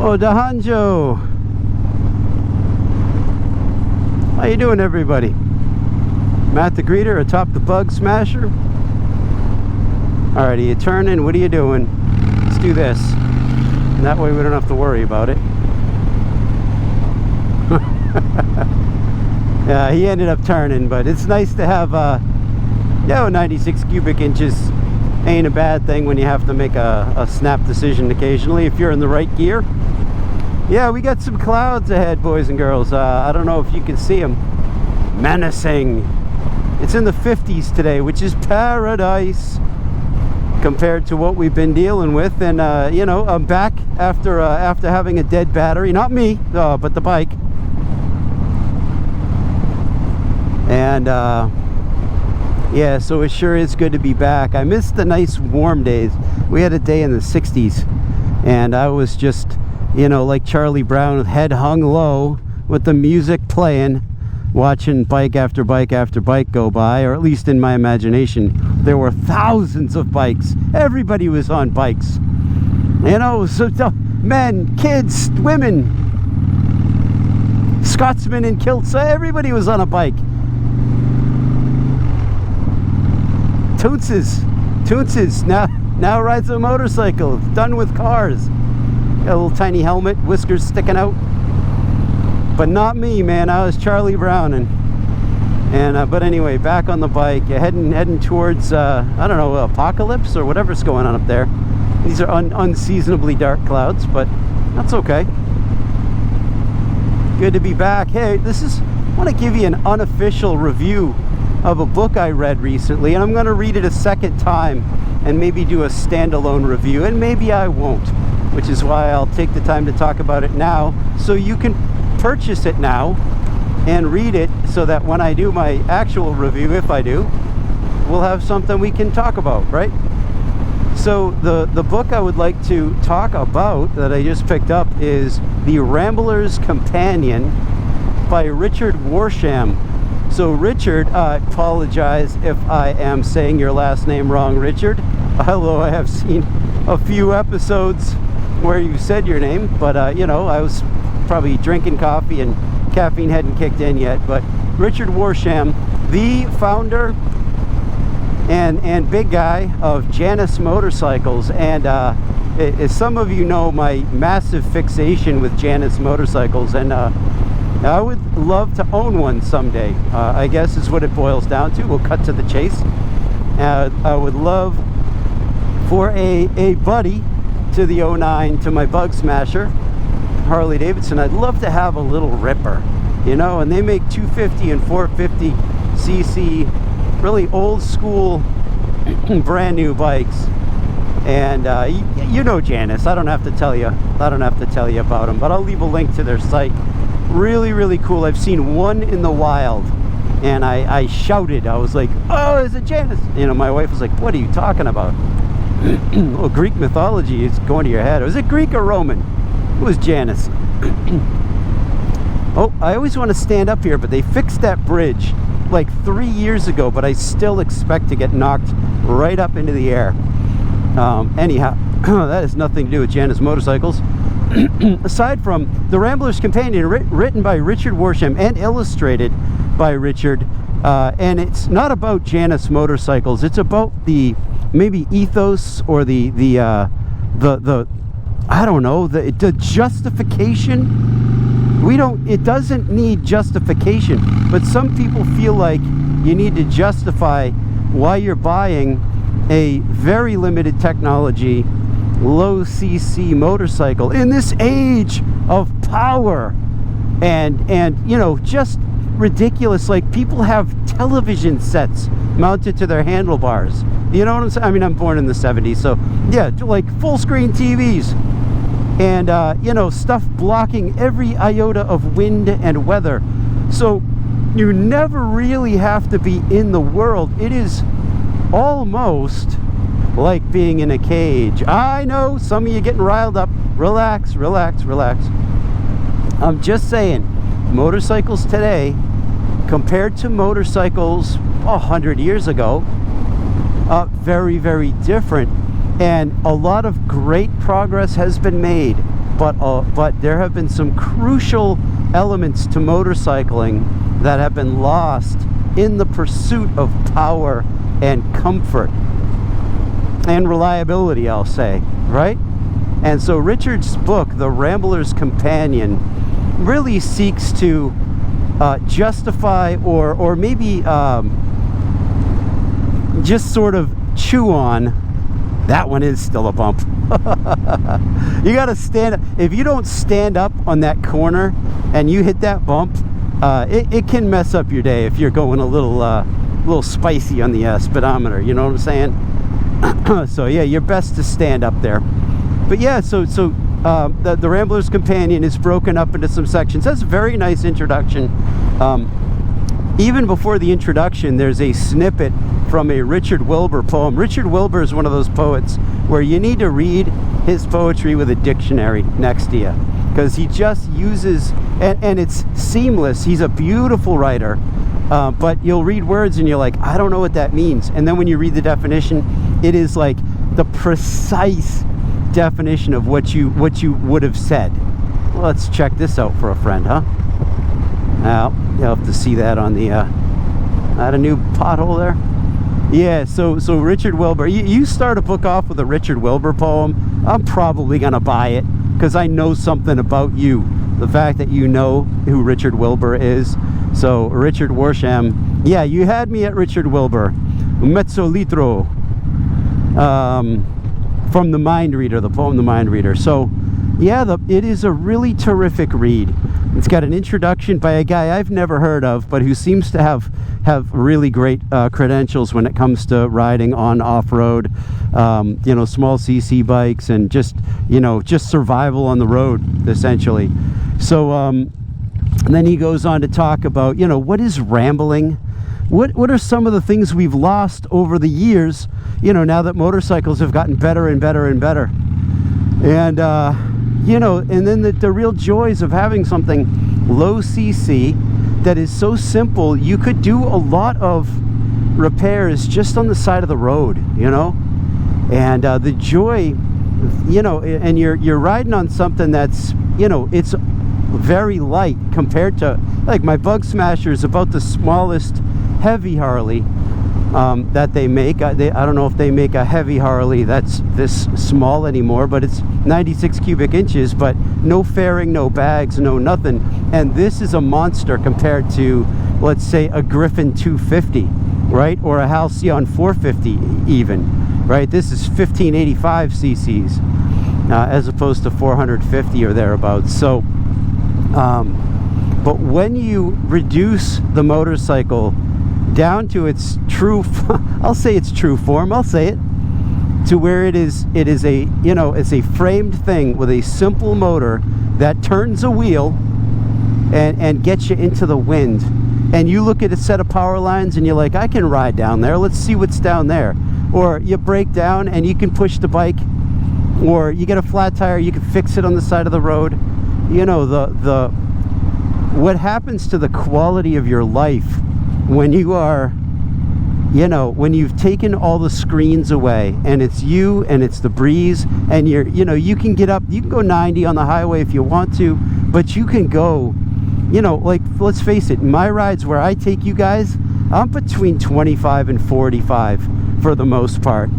Oh, Dahanjo. How you doing, everybody? Matt the Greeter atop the Bug Smasher. Alrighty, you turning? What are you doing? Let's do this. And that way we don't have to worry about it. Yeah, he ended up turning, but it's nice to have 96 cubic inches ain't a bad thing when you have to make a snap decision occasionally if you're in the right gear. Yeah, we got some clouds ahead, boys and girls. I don't know if you can see them. Menacing. It's in the 50s today, which is paradise compared to what we've been dealing with. And you know, I'm back after having a dead battery. Not me, but the bike. And yeah, so it sure is good to be back. I missed the nice warm days. We had a day in the 60s, and I was just, you know, like Charlie Brown with head hung low with the music playing, watching bike after bike after bike go by, or at least in my imagination there were thousands of bikes. Everybody was on bikes, you know, so men, kids, women, Scotsmen in kilts, everybody was on a bike. Toonses now rides a motorcycle, done with cars. Got a little tiny helmet, whiskers sticking out. But not me, man. I was Charlie Brown, and but anyway, back on the bike, heading towards I don't know, apocalypse or whatever's going on up there. These are unseasonably dark clouds, but that's okay. Good to be back. Hey, I want to give you an unofficial review of a book I read recently, and I'm going to read it a second time and maybe do a standalone review, and maybe I won't, which is why I'll take the time to talk about it now, so you can purchase it now and read it, so that when I do my actual review, if I do, we'll have something we can talk about, right? So the book I would like to talk about that I just picked up is The Rambler's Companion by Richard Warsham. So Richard, I apologize if I am saying your last name wrong, Richard. Although I have seen a few episodes where you said your name, but you know, I was probably drinking coffee and caffeine hadn't kicked in yet. But Richard Warsham, the founder and big guy of Janus Motorcycles, and as some of you know, my massive fixation with Janus Motorcycles, and I would love to own one someday, I guess is what it boils down to. We'll cut to the chase. I would love for a buddy to the 09, to my Bug Smasher, Harley Davidson. I'd love to have a little Ripper, you know, and they make 250 and 450 cc, really old school, brand new bikes. And you know Janus. I don't have to tell you about them, but I'll leave a link to their site. Really cool. I've seen one in the wild, and I shouted. I was like, oh, is it Janus? You know, my wife was like, what are you talking about? Well, Greek mythology is going to your head. Was it Greek or Roman? It was Janus. Oh, I always want to stand up here, but they fixed that bridge like 3 years ago, but I still expect to get knocked right up into the air. Anyhow, that has nothing to do with Janus Motorcycles. Aside from The Rambler's Companion, written by Richard Warsham and illustrated by Richard, and it's not about Janus Motorcycles. It's about the maybe ethos or the I don't know, the justification. It doesn't need justification, but some people feel like you need to justify why you're buying a very limited technology, low cc motorcycle in this age of power and you know, just ridiculous. Like, people have television sets mounted to their handlebars, you know what I'm saying? I mean, I'm born in the 70s, so yeah, like full screen TVs, and you know, stuff blocking every iota of wind and weather, so you never really have to be in the world. It is almost like being in a cage. I know some of you getting riled up. Relax. I'm just saying, motorcycles today compared to motorcycles 100 years ago, very different, and a lot of great progress has been made but there have been some crucial elements to motorcycling that have been lost in the pursuit of power and comfort and reliability, I'll say, right? And so Richard's book, The Rambler's Companion, really seeks to justify or maybe just sort of chew on. That one is still a bump. You got to stand up. If you don't stand up on that corner and you hit that bump, it can mess up your day if you're going a little spicy on the speedometer. You know what I'm saying? So yeah, you're best to stand up there. But yeah, so the Rambler's Companion is broken up into some sections. That's a very nice introduction. Even before the introduction, there's a snippet from a Richard Wilbur poem. Richard Wilbur is one of those poets where you need to read his poetry with a dictionary next to you, because he just uses, and it's seamless. He's a beautiful writer, but you'll read words and you're like, I don't know what that means. And then when you read the definition, it is like the precise definition of what you would have said. Well, let's check this out for a friend, huh? Now you'll have to see that on the not a new pothole there. Yeah, so Richard Wilbur, you start a book off with a Richard Wilbur poem, I'm probably gonna buy it, because I know something about you, the fact that you know who Richard Wilbur is. So Richard Warsham, yeah, you had me at Richard Wilbur, mezzo litro, from the Mind Reader, the poem The Mind Reader. So yeah, it is a really terrific read. It's got an introduction by a guy I've never heard of, but who seems to have really great credentials when it comes to riding on off-road, you know, small CC bikes, and just, you know, just survival on the road, essentially. So and then he goes on to talk about, you know, what is rambling? What are some of the things we've lost over the years, you know, now that motorcycles have gotten better and better and better? And you know, and then the real joys of having something low CC that is so simple. You could do a lot of repairs just on the side of the road, you know, and the joy, you know, and you're riding on something that's, you know, it's very light compared to, like, my Bug Smasher is about the smallest heavy Harley that they make. I don't know if they make a heavy Harley that's this small anymore, but it's 96 cubic inches, but no fairing, no bags, no nothing. And this is a monster compared to, let's say, a Griffin 250, right? Or a Halcyon 450 even, right? This is 1585 cc's as opposed to 450 or thereabouts. So but when you reduce the motorcycle down to its true, I'll say its true form, I'll say it, to where it is a, you know, it's a framed thing with a simple motor that turns a wheel and gets you into the wind, and you look at a set of power lines and you're like, I can ride down there, let's see what's down there. Or you break down and you can push the bike, or you get a flat tire, you can fix it on the side of the road. You know, what happens to the quality of your life when you are, you know, when you've taken all the screens away and it's you and it's the breeze, and you're, you know, you can get up, you can go 90 on the highway if you want to, but you can go, you know, like, let's face it, my rides where I take you guys, I'm between 25 and 45 for the most part.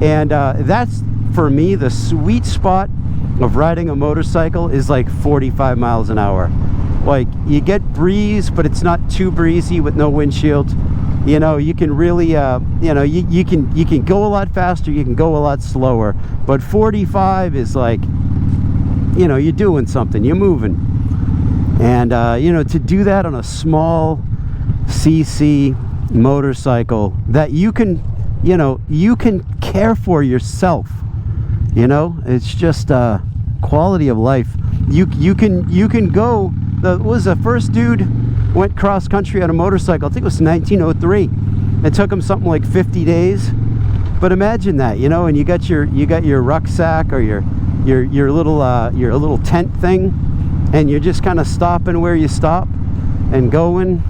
And that's, for me, the sweet spot of riding a motorcycle is like 45 miles an hour. Like, you get breeze, but it's not too breezy with no windshield. You know, you can really, you know, you can go a lot faster, you can go a lot slower. But 45 is like, you know, you're doing something, you're moving. And, you know, to do that on a small CC motorcycle that you can, you know, you can care for yourself. You know, it's just quality of life. You can go. The first dude went cross country on a motorcycle. I think it was 1903. It took him something like 50 days. But imagine that, you know, and you got your rucksack or your little tent thing, and you're just kind of stopping where you stop and going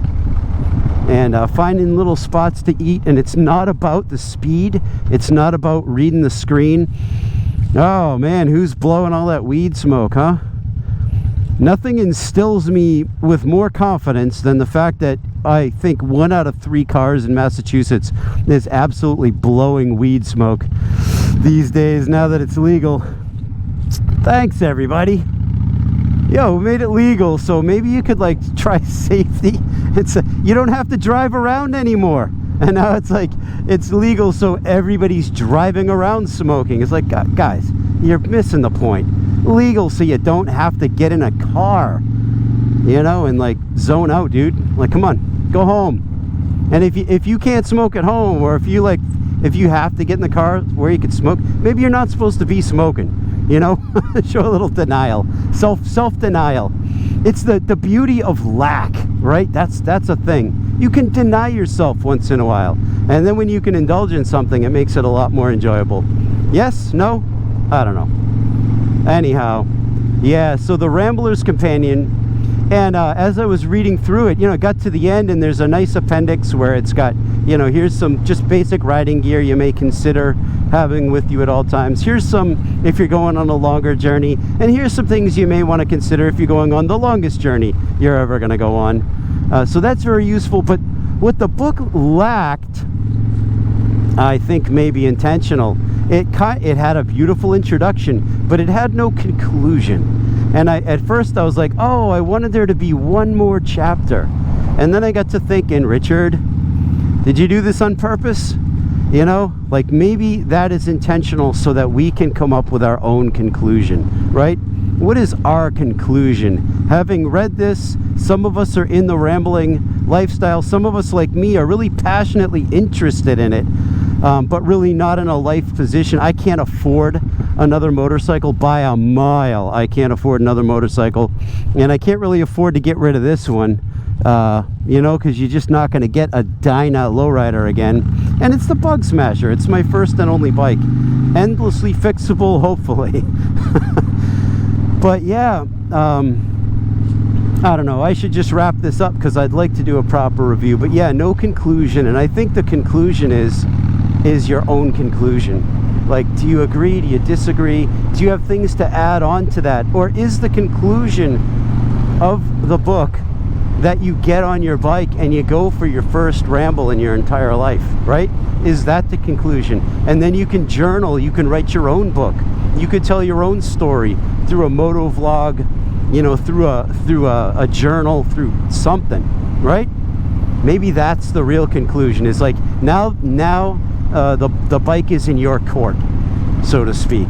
and finding little spots to eat. And it's not about the speed. It's not about reading the screen. Oh man, who's blowing all that weed smoke, huh? Nothing instills me with more confidence than the fact that I think 1 out of 3 cars in Massachusetts is absolutely blowing weed smoke these days now that it's legal. Thanks everybody. Yo, we made it legal, so maybe you could like try safety. You don't have to drive around anymore. And now it's like, it's legal, so everybody's driving around smoking. It's like, guys, you're missing the point. Legal so you don't have to get in a car, you know, and like zone out, dude. Like, come on, go home. And if you can't smoke at home, or if you have to get in the car where you can smoke, maybe you're not supposed to be smoking, you know. Show a little denial, self-denial. It's the beauty of lack, right? That's a thing. You can deny yourself once in a while, and then when you can indulge in something, it makes it a lot more enjoyable. Yes? No? I don't know. Anyhow, yeah, so the Rambler's Companion, and as I was reading through it, you know, it got to the end, and there's a nice appendix where it's got, you know, here's some just basic riding gear you may consider having with you at all times. Here's some if you're going on a longer journey, and here's some things you may want to consider if you're going on the longest journey you're ever going to go on. So that's very useful, but what the book lacked, I think maybe intentional, it had a beautiful introduction, but it had no conclusion. And at first I was like, oh, I wanted there to be one more chapter. And then I got to thinking, Richard, did you do this on purpose? You know, like maybe that is intentional so that we can come up with our own conclusion, right? What is our conclusion? Having read this, some of us are in the rambling lifestyle. Some of us, like me, are really passionately interested in it, but really not in a life position. I can't afford another motorcycle by a mile. I can't afford another motorcycle, and I can't really afford to get rid of this one, you know, because you're just not going to get a Dyna lowrider again. And it's the Bug Smasher. It's my first and only bike. Endlessly fixable, hopefully. But yeah, I don't know. I should just wrap this up because I'd like to do a proper review. But yeah, no conclusion. And I think the conclusion is your own conclusion. Like, do you agree? Do you disagree? Do you have things to add on to that? Or is the conclusion of the book that you get on your bike and you go for your first ramble in your entire life, right? Is that the conclusion? And then you can journal, you can write your own book. You could tell your own story through a moto vlog, you know, through a journal, through something, right? Maybe that's the real conclusion. Is like now the bike is in your court, so to speak.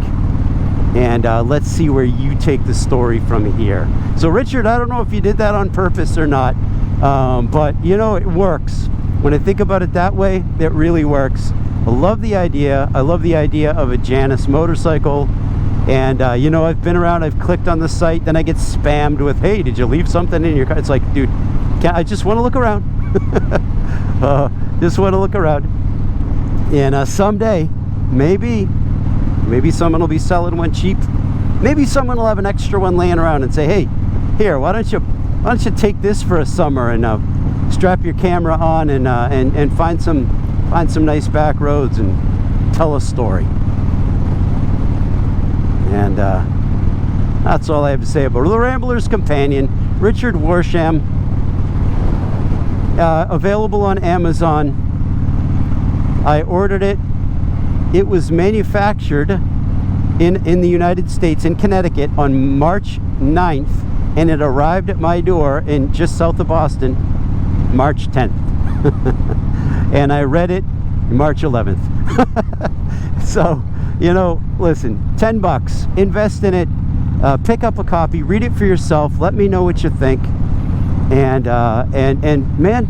And let's see where you take the story from here. So Richard, I don't know if you did that on purpose or not, but you know, it works. When I think about it that way, it really works. I love the idea. I love the idea of a Janus motorcycle. And you know, I've been around, I've clicked on the site, then I get spammed with, hey, did you leave something in your car? It's like, dude, I just want to look around. Just want to look around. And someday, maybe someone will be selling one cheap. Maybe someone will have an extra one laying around and say, hey, here, why don't you take this for a summer and strap your camera on and find some nice back roads and tell a story. And that's all I have to say about the Rambler's Companion, Richard Warsham. Available on Amazon. I ordered it. It was manufactured in the United States, in Connecticut, on March 9th, and it arrived at my door in just south of Boston, March 10th. And I read it March 11th. So, you know, listen, $10, invest in it, pick up a copy, read it for yourself, let me know what you think, and man,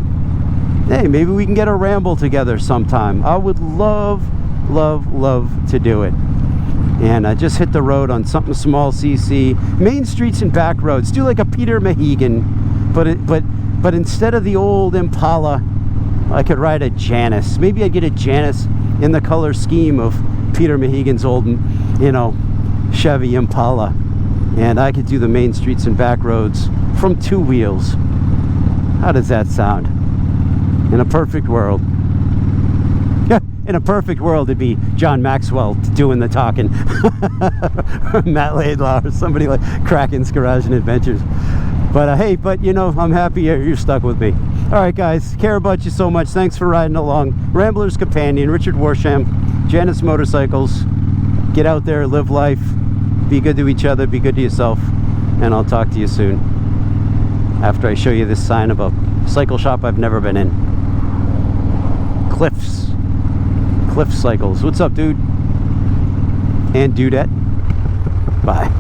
hey, maybe we can get a ramble together sometime. I would love to do it. And just hit the road on something small cc, main streets and back roads. Do like a Peter Mahegan, but instead of the old Impala, I could ride a Janus. Maybe I'd get a Janus in the color scheme of Peter Mahegan's old, you know, Chevy Impala, and I could do the main streets and back roads from 2 wheels. How does that sound? In a perfect world. In a perfect world, it'd be John Maxwell doing the talking. Or Matt Laidlaw or somebody like Kraken's Garage and Adventures. But hey, you know, I'm happy you're stuck with me. All right, guys, care about you so much. Thanks for riding along. Rambler's Companion, Richard Warsham, Janus Motorcycles. Get out there, live life, be good to each other, be good to yourself, and I'll talk to you soon after I show you this sign of a cycle shop I've never been in. Cliff Cycles. What's up, dude? And dudette. Bye.